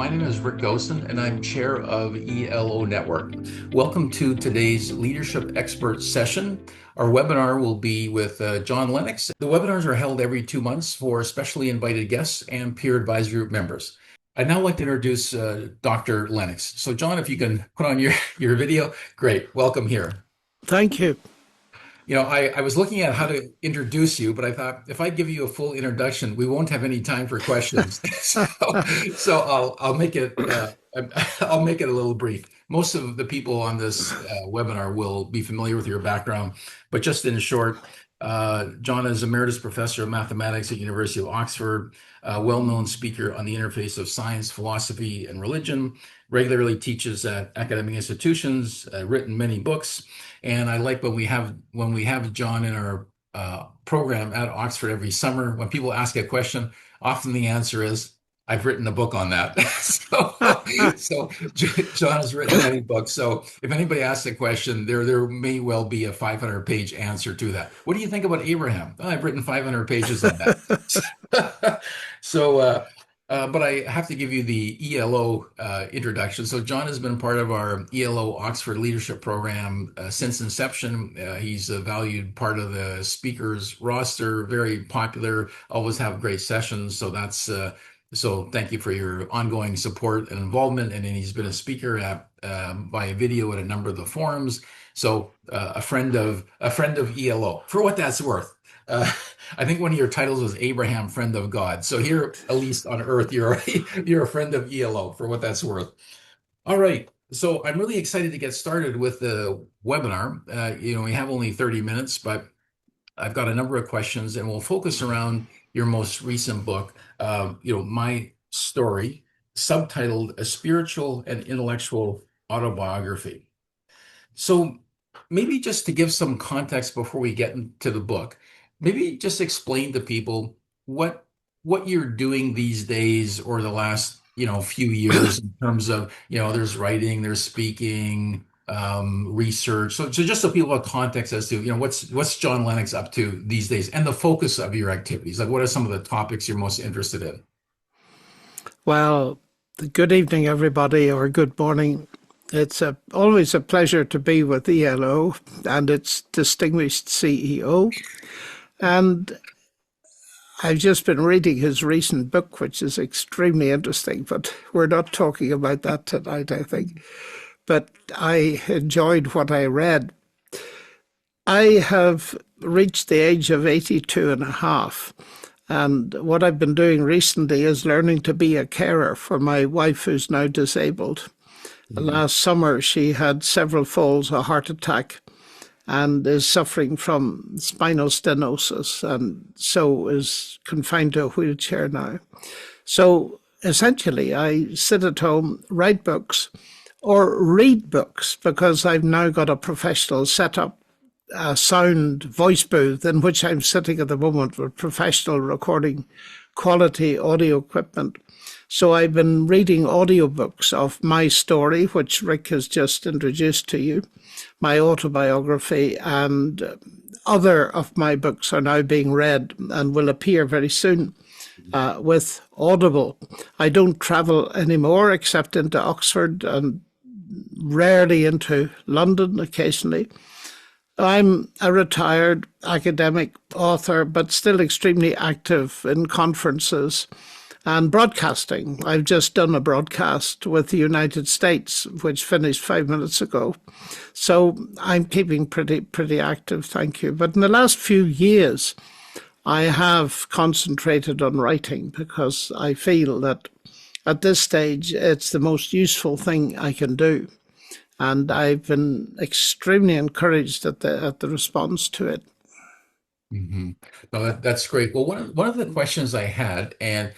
My name is Rick Gosen, and I'm chair of ELO Network. Welcome to today's Leadership Expert Session. Our webinar will be with John Lennox. The webinars are held every 2 months for specially invited guests and peer advisory group members. I'd now like to introduce Dr. Lennox. So, John, if you can put on your video, great. Welcome here. Thank you. I was looking at how to introduce you, but I thought if I give you a full introduction, we won't have any time for questions. So I'll make it I'll make it a little brief. Most of the people on this webinar will be familiar with your background, but just in short, John is Emeritus Professor of Mathematics at University of Oxford, a well-known speaker on the interface of science, philosophy, and religion, regularly teaches at academic institutions, written many books. And I like when we have John in our program at Oxford every summer, when people ask a question, often the answer is, I've written a book on that. So John has written many books. So if anybody asks a question, there may well be a 500-page answer to that. What do you think about Abraham? Oh, I've written 500 pages on that. But I have to give you the ELO introduction. So John has been part of our ELO Oxford Leadership Program since inception. He's a valued part of the speakers roster, very popular, always have great sessions. So thank you for your ongoing support and involvement. And then he's been a speaker at via video at a number of the forums. So a friend of ELO, for what that's worth. I think one of your titles was Abraham, Friend of God. So here, at least on Earth, you're a friend of ELO, for what that's worth. All right. So I'm really excited to get started with the webinar. We have only 30 minutes, but I've got a number of questions, and we'll focus around your most recent book, My Story, subtitled A Spiritual and Intellectual Autobiography. So maybe just to give some context before we get into the book, maybe just explain to people what you're doing these days or the last few years in terms of there's writing, there's speaking, research. So just so people have context as to what's John Lennox up to these days and the focus of your activities. Like, what are some of the topics you're most interested in? Well, good evening, everybody, or good morning. It's always a pleasure to be with ELO and its distinguished CEO. And I've just been reading his recent book, which is extremely interesting, but we're not talking about that tonight, I think. But I enjoyed what I read. I have reached the age of 82 and a half. And what I've been doing recently is learning to be a carer for my wife, who's now disabled. Last summer, she had several falls, a heart attack, and is suffering from spinal stenosis, and so is confined to a wheelchair now. So essentially, I sit at home, write books, or read books, because I've now got a professional setup, a sound voice booth in which I'm sitting at the moment with professional recording quality audio equipment. So I've been reading audiobooks of My Story, which Rick has just introduced to you, my autobiography, and other of my books are now being read and will appear very soon with Audible. I don't travel anymore except into Oxford and rarely into London occasionally. I'm a retired academic author, but still extremely active in conferences and broadcasting. I've just done a broadcast with the United States, which finished 5 minutes ago. So I'm keeping pretty active, thank you. But in the last few years, I have concentrated on writing because I feel that at this stage, it's the most useful thing I can do. And I've been extremely encouraged at the response to it. Mm-hmm. No, that's great. Well, one of the questions I had, and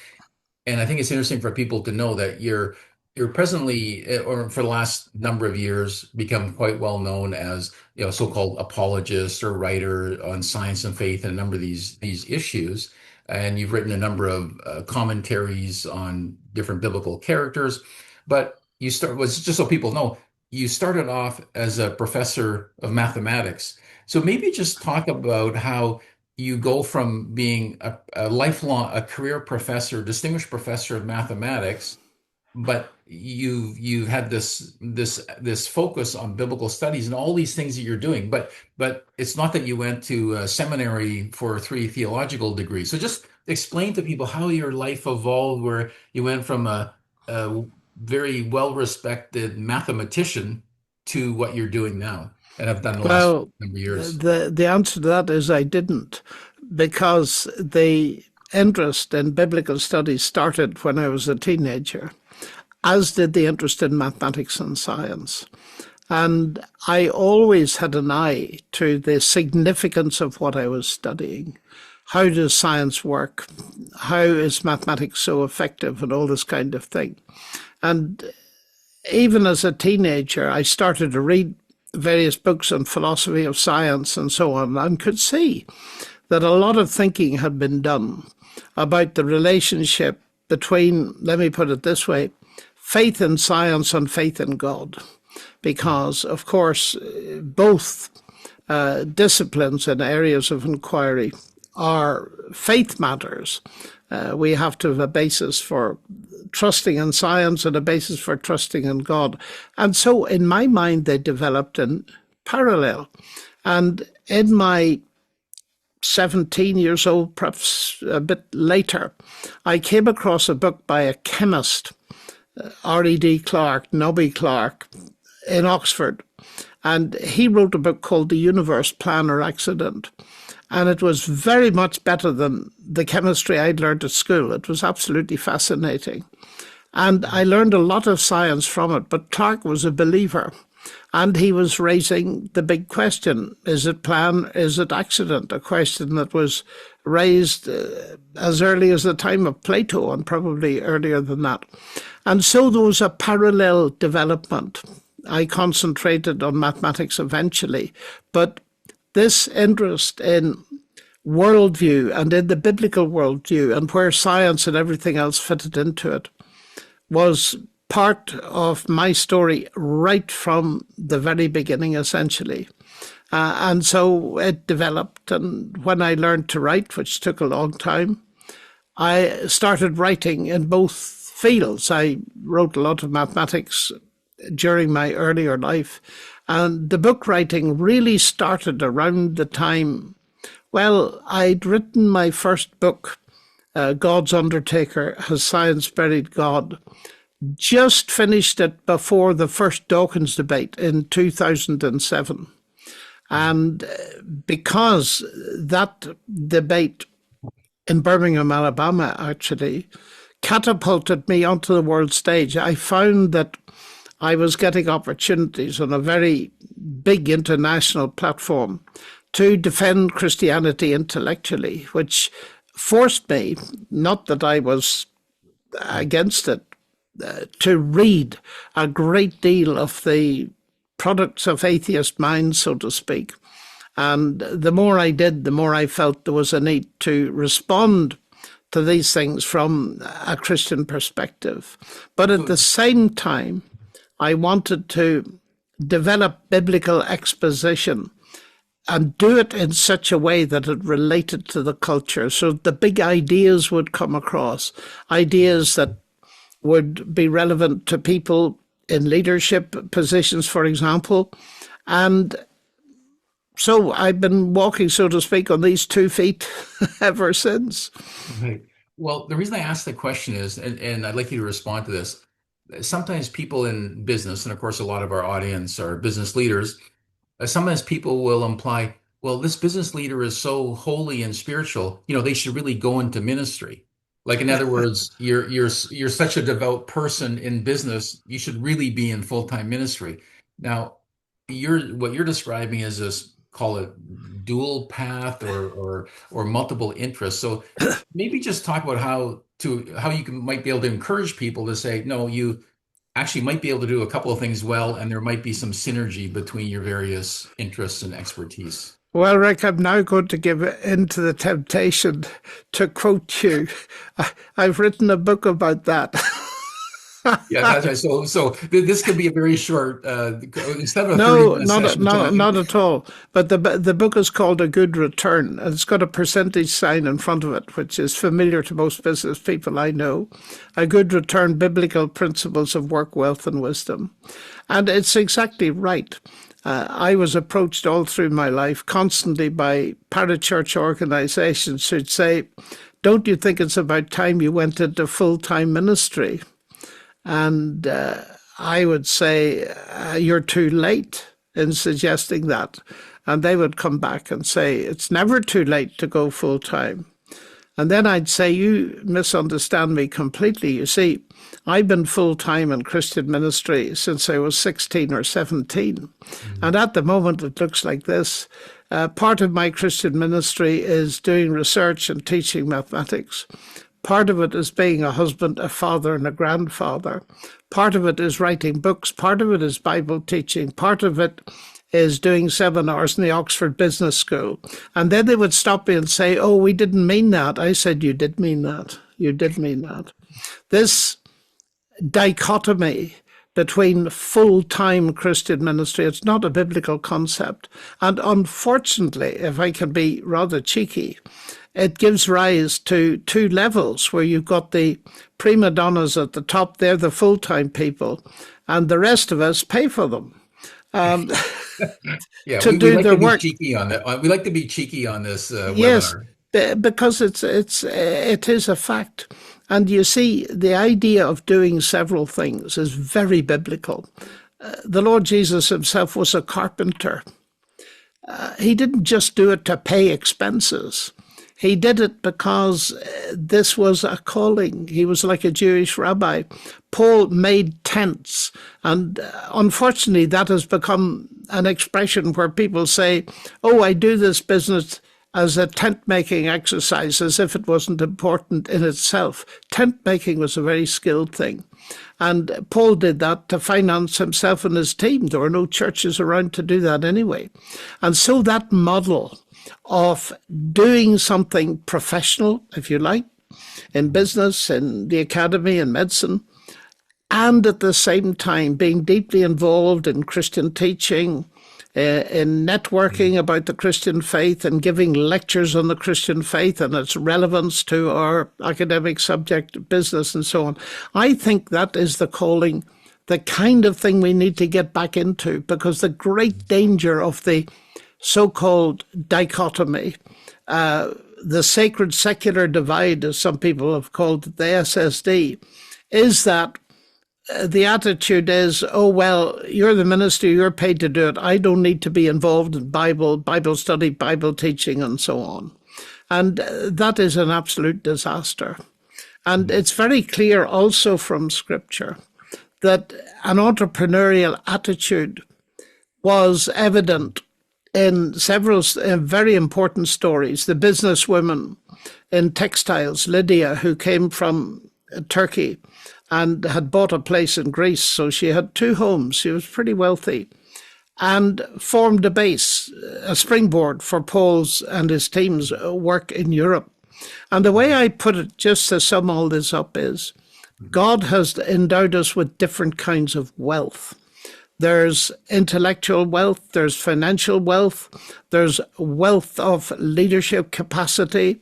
I think it's interesting for people to know that you're presently, or for the last number of years, become quite well known as so-called apologist or writer on science and faith and a number of these issues. And you've written a number of commentaries on different biblical characters. But was just so people know, you started off as a professor of mathematics. So maybe just talk about how you go from being a career professor, distinguished professor of mathematics, but you've had this focus on biblical studies and all these things that you're doing, but it's not that you went to seminary for three theological degrees. So just explain to people how your life evolved, where you went from a very well-respected mathematician to what you're doing now and have done the last Well, number of years. the answer to that is I didn't, because the interest in biblical studies started when I was a teenager, as did the interest in mathematics and science. And I always had an eye to the significance of what I was studying. How does science work? How is mathematics so effective, and all this kind of thing? And even as a teenager, I started to read various books on philosophy of science and so on, and could see that a lot of thinking had been done about the relationship between, let me put it this way, faith in science and faith in God. Because, of course, both disciplines and areas of inquiry are faith matters. We have to have a basis for trusting in science and a basis for trusting in God. And so, in my mind, they developed in parallel. And in my 17 years old, perhaps a bit later, I came across a book by a chemist, R.E.D. Clark, Nobby Clark, in Oxford. And he wrote a book called The Universe, Plan or Accident. And it was very much better than the chemistry I'd learned at school. It was absolutely fascinating. And I learned a lot of science from it. But Clark was a believer. And he was raising the big question, is it plan, is it accident? A question that was raised as early as the time of Plato, and probably earlier than that. And so there was a parallel development. I concentrated on mathematics eventually, but this interest in worldview and in the biblical worldview and where science and everything else fitted into it was part of my story right from the very beginning, essentially. And so it developed. And when I learned to write, which took a long time, I started writing in both fields. I wrote a lot of mathematics during my earlier life. And the book writing really started around the time, well, I'd written my first book, God's Undertaker, Has Science Buried God? Just finished it before the first Dawkins debate in 2007. And because that debate in Birmingham, Alabama, actually catapulted me onto the world stage, I found that I was getting opportunities on a very big international platform to defend Christianity intellectually, which forced me, not that I was against it, to read a great deal of the products of atheist minds, so to speak. And the more I did, the more I felt there was a need to respond to these things from a Christian perspective. But at the same time, I wanted to develop biblical exposition and do it in such a way that it related to the culture. So the big ideas would come across, ideas that would be relevant to people in leadership positions, for example. And so I've been walking, so to speak, on these 2 feet ever since. Right. Well, the reason I asked the question is, and I'd like you to respond to this. Sometimes people in business, and of course, a lot of our audience are business leaders, sometimes people will imply, well, this business leader is so holy and spiritual, they should really go into ministry. Like, in other words, you're such a devout person in business, you should really be in full-time ministry. Now, what you're describing is this, call it dual path or multiple interests. So maybe just talk about how you might be able to encourage people to say, no, you actually might be able to do a couple of things well, and there might be some synergy between your various interests and expertise. Well, Rick, I'm now going to give in to the temptation to quote you. I've written a book about that. Yeah, that's right. So this could be a very short, instead of a 30 No, minute session, John. not at all. But the book is called A Good Return, and it's got a percentage sign in front of it, which is familiar to most business people I know. A Good Return: Biblical Principles of Work, Wealth, and Wisdom, and it's exactly right. I was approached all through my life constantly by parachurch organizations who'd say, "Don't you think it's about time you went into full time ministry?" And I would say, you're too late in suggesting that. And they would come back and say, it's never too late to go full time. And then I'd say, you misunderstand me completely. You see, I've been full time in Christian ministry since I was 16 or 17. Mhm. And at the moment, it looks like this. Part of my Christian ministry is doing research and teaching mathematics. Part of it is being a husband, a father, and a grandfather. Part of it is writing books. Part of it is Bible teaching. Part of it is doing seminars in the Oxford Business School. And then they would stop me and say, "Oh, we didn't mean that." I said, "You did mean that. You did mean that." This dichotomy between full time Christian ministry, it's not a biblical concept. And unfortunately, if I can be rather cheeky, it gives rise to two levels where you've got the prima donnas at the top, they're the full time people, and the rest of us pay for them um, Yeah, to we do like their to be work. cheeky on that. We like to be cheeky on this Yes, webinar. because it is a fact. And you see, the idea of doing several things is very biblical. The Lord Jesus himself was a carpenter. He didn't just do it to pay expenses. He did it because this was a calling. He was like a Jewish rabbi. Paul made tents. And unfortunately, that has become an expression where people say, "Oh, I do this business as a tent making exercise," as if it wasn't important in itself. Tent making was a very skilled thing. And Paul did that to finance himself and his team. There were no churches around to do that anyway. And so that model of doing something professional, if you like, in business, in the academy, in medicine, and at the same time being deeply involved in Christian teaching, in networking about the Christian faith and giving lectures on the Christian faith and its relevance to our academic subject, business, and so on. I think that is the calling, the kind of thing we need to get back into, because the great danger of the so called dichotomy, the sacred secular divide, as some people have called it, the SSD, is that the attitude is, "Oh, well, you're the minister, you're paid to do it. I don't need to be involved in Bible study, Bible teaching, and so on." And that is an absolute disaster. And it's very clear also from scripture that an entrepreneurial attitude was evident in several very important stories. The businesswoman in textiles, Lydia, who came from Turkey and had bought a place in Greece. So she had two homes. She was pretty wealthy and formed a base, a springboard for Paul's and his team's work in Europe. And the way I put it, just to sum all this up, is God has endowed us with different kinds of wealth. There's intellectual wealth, there's financial wealth, there's wealth of leadership capacity,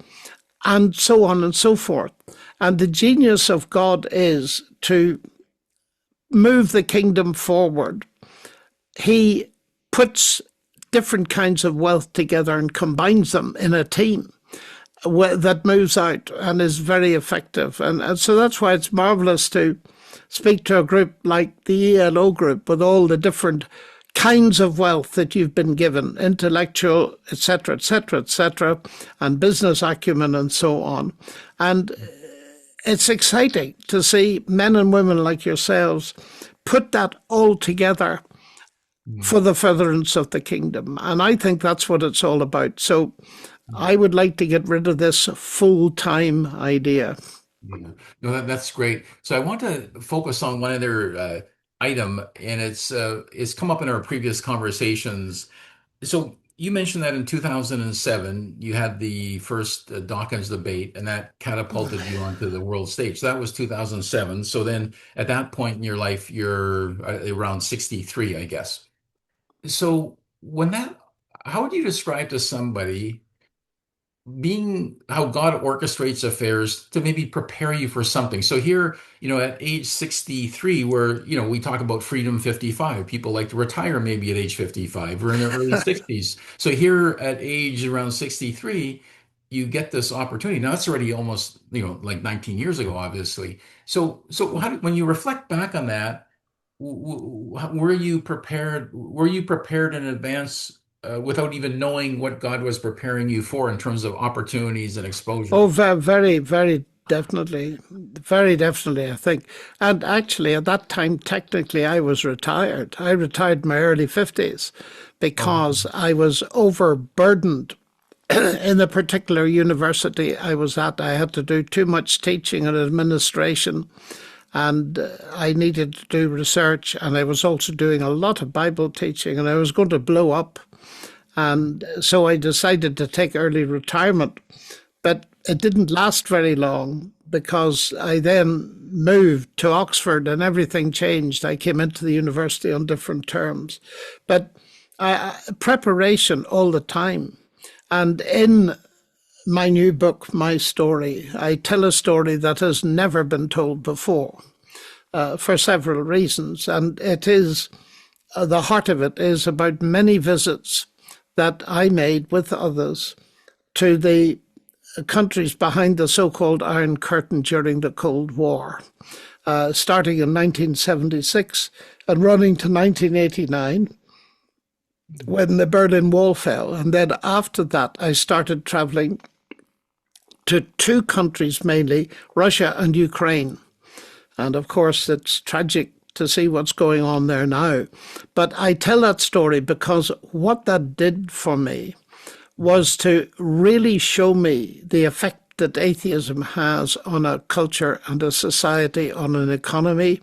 and so on and so forth. And the genius of God is to move the kingdom forward. He puts different kinds of wealth together and combines them in a team that moves out and is very effective. And so that's why it's marvelous to speak to a group like the ELO group with all the different kinds of wealth that you've been given, intellectual, etc., etc., etc., and business acumen and so on. And it's exciting to see men and women like yourselves put that all together Mhm. for the furtherance of the kingdom. And I think that's what it's all about. So I would like to get rid of this full time idea. Yeah. No, that's great. So I want to focus on one other item, and it's come up in our previous conversations. So you mentioned that in 2007 you had the first Dawkins debate, and that catapulted you onto the world stage. So that was 2007. So then, at that point in your life, you're around 63, I guess. So when that, how would you describe to somebody being how God orchestrates affairs to maybe prepare you for something? So here, at age 63, where, we talk about freedom 55, people like to retire maybe at age 55 or in their early 60s. So here at age around 63, you get this opportunity. Now it's already almost, like 19 years ago, obviously. So when you reflect back on that, were you prepared? Were you prepared in advance without even knowing what God was preparing you for in terms of opportunities and Oh, exposure? very, very definitely. Very definitely, I think. And actually, at that time, technically, I was retired. I retired in my early 50s Oh, because I was overburdened in the particular university I was at. I had to do too much teaching and administration, and I needed to do research. And I was also doing a lot of Bible teaching, and I was going to blow up. And so I decided to take early retirement. But it didn't last very long because I then moved to Oxford and everything changed. I came into the university on different terms. But preparation all the time. And in my new book, My Story, I tell a story that has never been told before for several reasons. And it is, the heart of it is about many visits that I made with others to the countries behind the so-called Iron Curtain during the Cold War, starting in 1976 and running to 1989 when the Berlin Wall fell. And then after that, I started traveling to two countries mainly, Russia and Ukraine. And of course, it's tragic to see what's going on there now. But I tell that story because what that did for me was to really show me the effect that atheism has on a culture and a society, on an economy,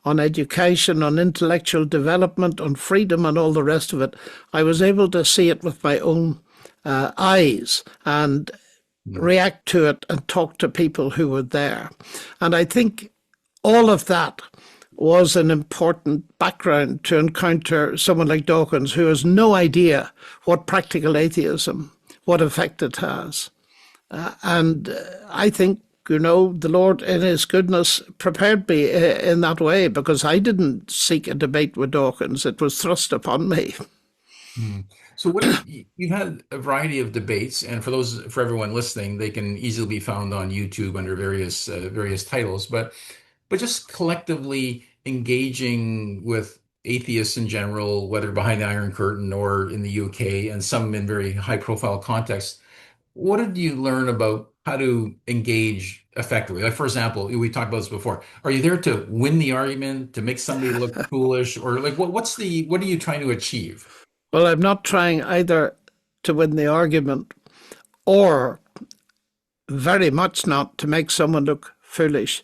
on education, on intellectual development, on freedom, and all the rest of it. I was able to see it with my own eyes and mm, react to it and talk to people who were there. And I think all of that was an important background to encounter someone like Dawkins, who has no idea what practical atheism, what effect it has. And I think, the Lord in his goodness prepared me in that way because I didn't seek a debate with Dawkins. It was thrust upon me. mm. So what have you've had a variety of debates, and for everyone listening, they can easily be found on YouTube under various titles. But just collectively engaging with atheists in general, whether behind the Iron Curtain or in the UK, and some in very high profile contexts. What did you learn about how to engage effectively? Like, for example, we talked about this before. Are you there to win the argument, to make somebody look foolish, or like what are you trying to achieve? Well, I'm not trying either to win the argument or very much not to make someone look foolish.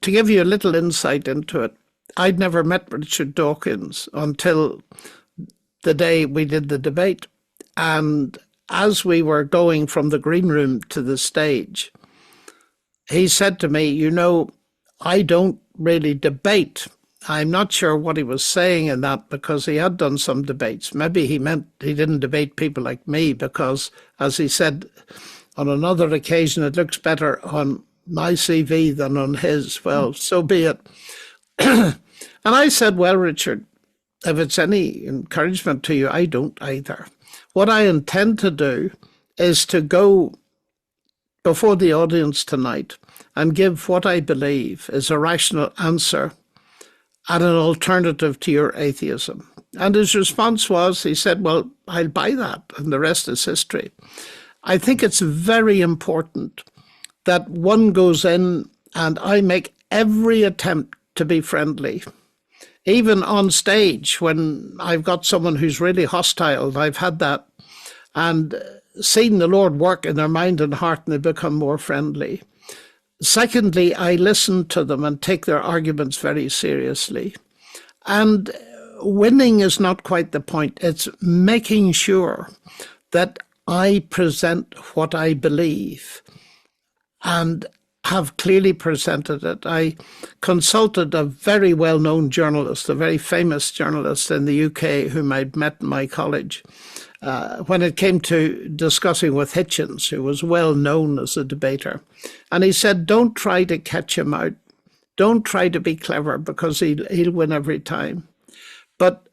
To give you a little insight into it, I'd never met Richard Dawkins until the day we did the debate. And as we were going from the green room to the stage, he said to me, I don't really debate. I'm not sure what he was saying in that because he had done some debates. Maybe he meant he didn't debate people like me because, as he said on another occasion, it looks better on my CV than on his. Well, so be it. And I said, well, Richard, if it's any encouragement to you, I don't either. What I intend to do is to go before the audience tonight and give what I believe is a rational answer and an alternative to your atheism. And his response was, he said, well, I'll buy that, and the rest is history. I think it's very important that one goes in and I make every attempt to be friendly. Even on stage, when I've got someone who's really hostile, I've had that, and seen the Lord work in their mind and heart, and they become more friendly. Secondly, I listen to them and take their arguments very seriously. And winning is not quite the point. It's making sure that I present what I believe and have clearly presented it. I consulted a very well known journalist, a very famous journalist in the UK whom I'd met in my college. When it came to discussing with Hitchens, who was well known as a debater. And he said, don't try to catch him out. Don't try to be clever because he'll win every time. But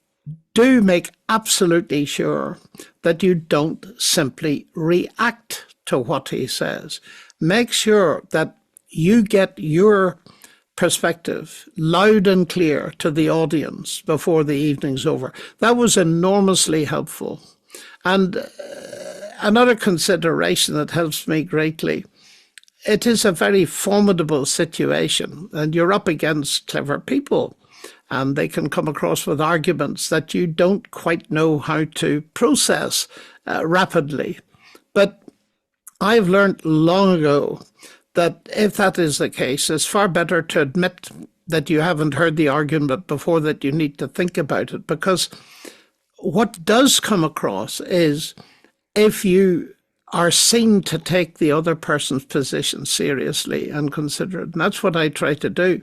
do make absolutely sure that you don't simply react to what he says. Make sure that you get your perspective loud and clear to the audience before the evening's over. That was enormously helpful. And another consideration that helps me greatly, it is a very formidable situation, and you're up against clever people, and they can come across with arguments that you don't quite know how to process rapidly. But I've learned long ago that if that is the case, it's far better to admit that you haven't heard the argument before, that you need to think about it. Because what does come across is if you are seen to take the other person's position seriously and consider it. And that's what I try to do.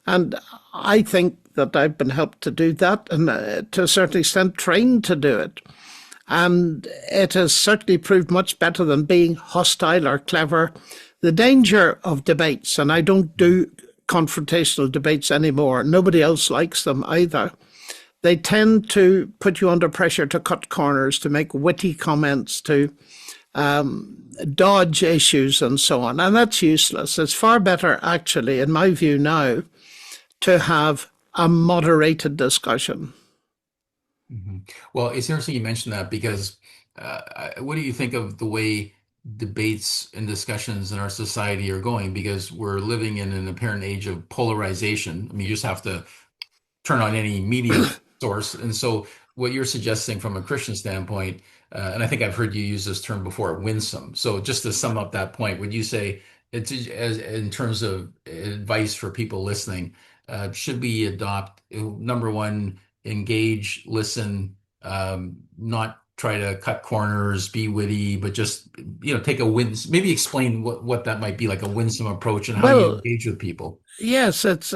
And I think that I've been helped to do that and to a certain extent trained to do it. And it has certainly proved much better than being hostile or clever. The danger of debates, and I don't do confrontational debates anymore, nobody else likes them either. They tend to put you under pressure to cut corners, to make witty comments, to dodge issues and so on. And that's useless. It's far better, actually, in my view now, to have a moderated discussion. hmm Well, it's interesting you mentioned that because what do you think of the way debates and discussions in our society are going? Because we're living in an apparent age of polarization. I mean, you just have to turn on any media source. And so, what you're suggesting from a Christian standpoint, and I think I've heard you use this term before, winsome. So, just to sum up that point, would you say it's as in terms of advice for people listening, should we adopt number one, engage, listen, not try to cut corners, be witty, but just take a maybe explain what that might be like a winsome approach and how you Well, engage with people. yes, it's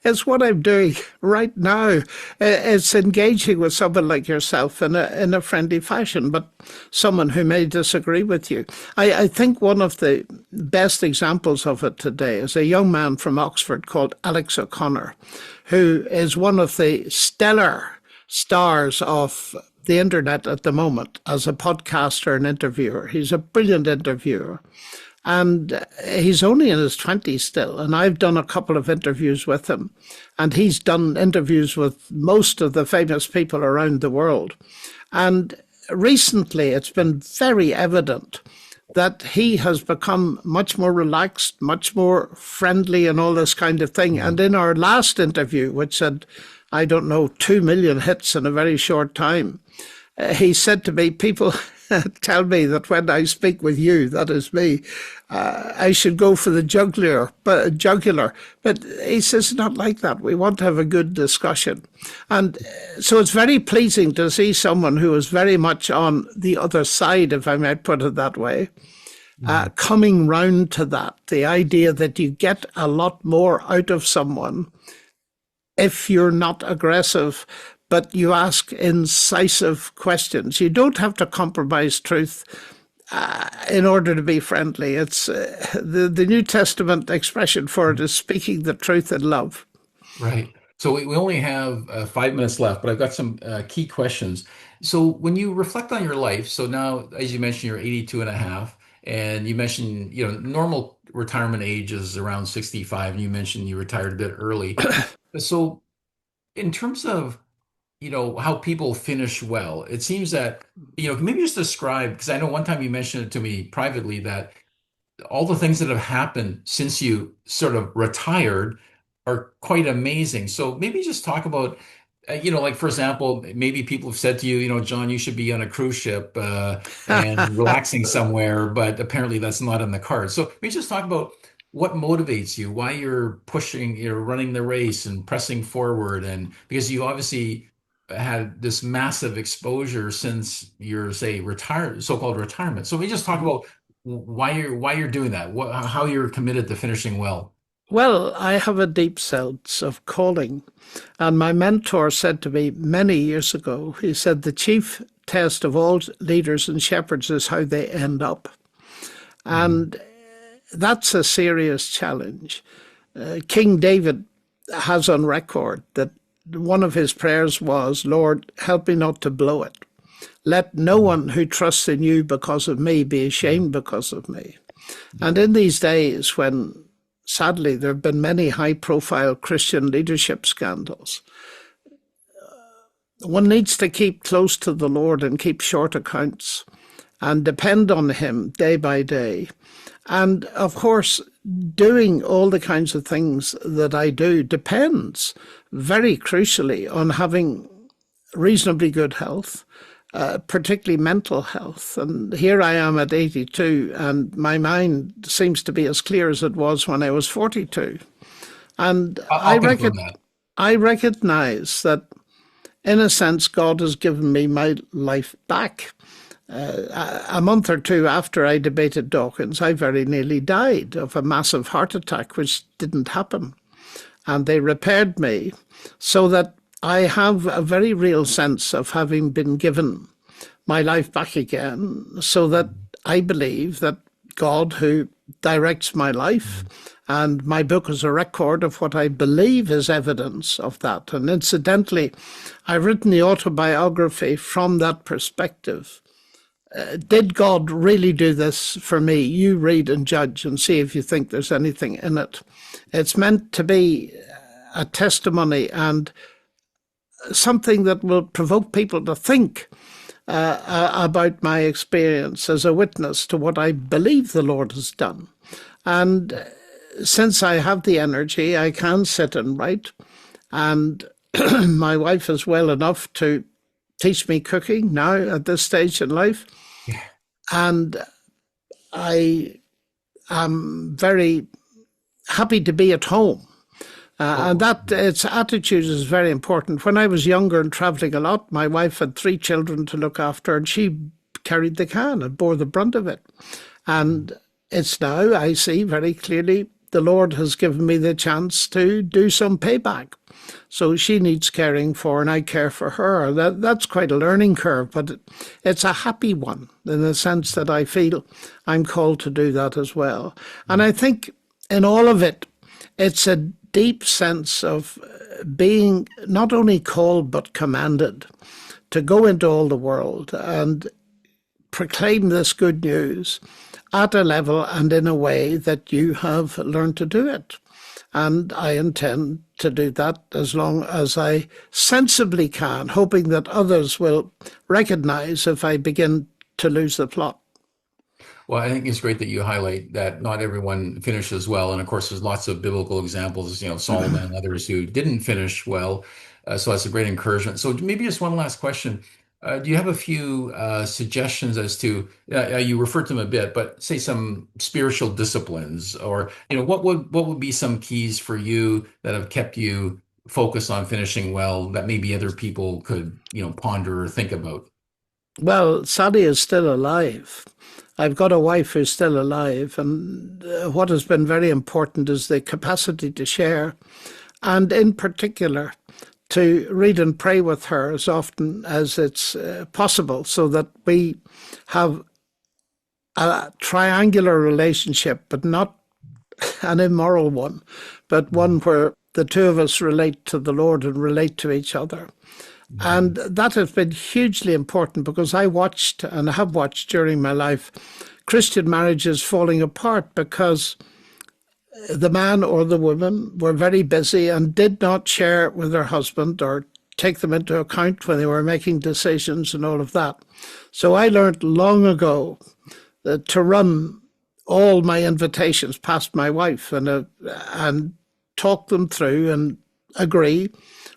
it's what I'm doing right now. It's engaging with someone like yourself in a friendly fashion, but someone who may disagree with you. I think one of the best examples of it today is a young man from Oxford called Alex O'Connor, who is one of the stellar stars of the internet at the moment as a podcaster and interviewer. He's a brilliant interviewer. And he's only in his 20s still. And I've done a couple of interviews with him. And he's done interviews with most of the famous people around the world. And recently, it's been very evident that he has become much more relaxed, much more friendly, and all this kind of thing. And in our last interview, which had, I don't know, 2 million hits in a very short time, he said to me, people tell me that when I speak with you, that is me, I should go for the jugular. But he says, not like that. We want to have a good discussion. And so it's very pleasing to see someone who is very much on the other side, if I might put it that way, coming round to that. The idea that you get a lot more out of someone if you're not aggressive, but you ask incisive questions. You don't have to compromise truth in order to be friendly. It's the New Testament expression for it is speaking the truth in love. Right. So we only have 5 minutes left, but I've got some key questions. So when you reflect on your life, so now, as you mentioned, you're 82 and a half, and you mentioned, normal retirement age is around 65, and you mentioned you retired a bit early. So in terms of, how people finish well, it seems that, maybe just describe, because I know one time you mentioned it to me privately that all the things that have happened since you sort of retired are quite amazing. So maybe just talk about, like for example, maybe people have said to you, John, you should be on a cruise ship and relaxing somewhere, but apparently that's not in the cards. So maybe just talk about what motivates you, why you're pushing, you're running the race and pressing forward. And because you obviously had this massive exposure since your, say, so-called retirement. So we just talk about why you're doing that, how you're committed to finishing well. Well, I have a deep sense of calling. And my mentor said to me many years ago, he said, the chief test of all leaders and shepherds is how they end up. Mhm. And that's a serious challenge. King David has on record that one of his prayers was, Lord, help me not to blow it. Let no one who trusts in you because of me be ashamed because of me. And in these days when sadly there have been many high profile Christian leadership scandals, one needs to keep close to the Lord and keep short accounts and depend on him day by day. And of course, doing all the kinds of things that I do depends very crucially on having reasonably good health, particularly mental health. And here I am at 82, and my mind seems to be as clear as it was when I was 42. And I'll confirm that. I recognize that, in a sense, God has given me my life back. A month or two after I debated Dawkins, I very nearly died of a massive heart attack, which didn't happen. And they repaired me so that I have a very real sense of having been given my life back again, so that I believe that God, who directs my life, and my book is a record of what I believe is evidence of that. And incidentally, I've written the autobiography from that perspective. Did God really do this for me? You read and judge and see if you think there's anything in it. It's meant to be a testimony and something that will provoke people to think about my experience as a witness to what I believe the Lord has done. And since I have the energy, I can sit and write. And my wife is well enough to teach me cooking now at this stage in life. Yeah. And I am very happy to be at home. And Oh, that its attitude is very important. When I was younger and traveling a lot, my wife had three children to look after, and she carried the can and bore the brunt of it. And it's now, I see very clearly, the Lord has given me the chance to do some payback. So she needs caring for, and I care for her. That's quite a learning curve, but it's a happy one in the sense that I feel I'm called to do that as well. And I think in all of it, it's a deep sense of being not only called but commanded to go into all the world and proclaim this good news at a level and in a way that you have learned to do it. And I intend to do that as long as I sensibly can, hoping that others will recognize if I begin to lose the plot. well, I think it's great that you highlight that not everyone finishes well. And of course, there's lots of biblical examples, Solomon and others who didn't finish well. So that's a great encouragement. So maybe just one last question. Do you have a few suggestions as to, you referred to them a bit, but say some spiritual disciplines, or, what would be some keys for you that have kept you focused on finishing well that maybe other people could, ponder or think about? Well, Sally is still alive. I've got a wife who's still alive, and what has been very important is the capacity to share, and in particular, to read and pray with her as often as it's possible, so that we have a triangular relationship, but not an immoral one, but one where the two of us relate to the Lord and relate to each other. And Mhm. that has been hugely important because I watched and have watched during my life Christian marriages falling apart because the man or the woman were very busy and did not share with their husband or take them into account when they were making decisions and all of that. So I learned long ago to run all my invitations past my wife and talk them through and agree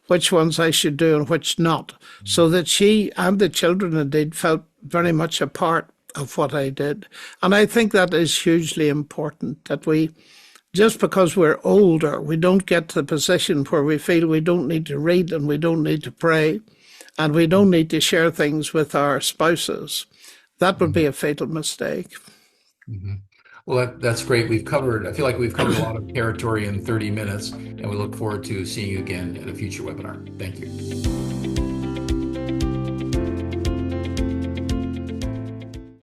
which ones I should do and which not, so that she and the children indeed felt very much a part of what I did. And I think that is hugely important, that we Just because we're older, we don't get to the position where we feel we don't need to read and we don't need to pray and we don't need to share things with our spouses. That would be Mhm. a fatal mistake. Mhm. Well, that's great. I feel like we've covered a lot of territory in 30 minutes, and we look forward to seeing you again at a future webinar. Thank you.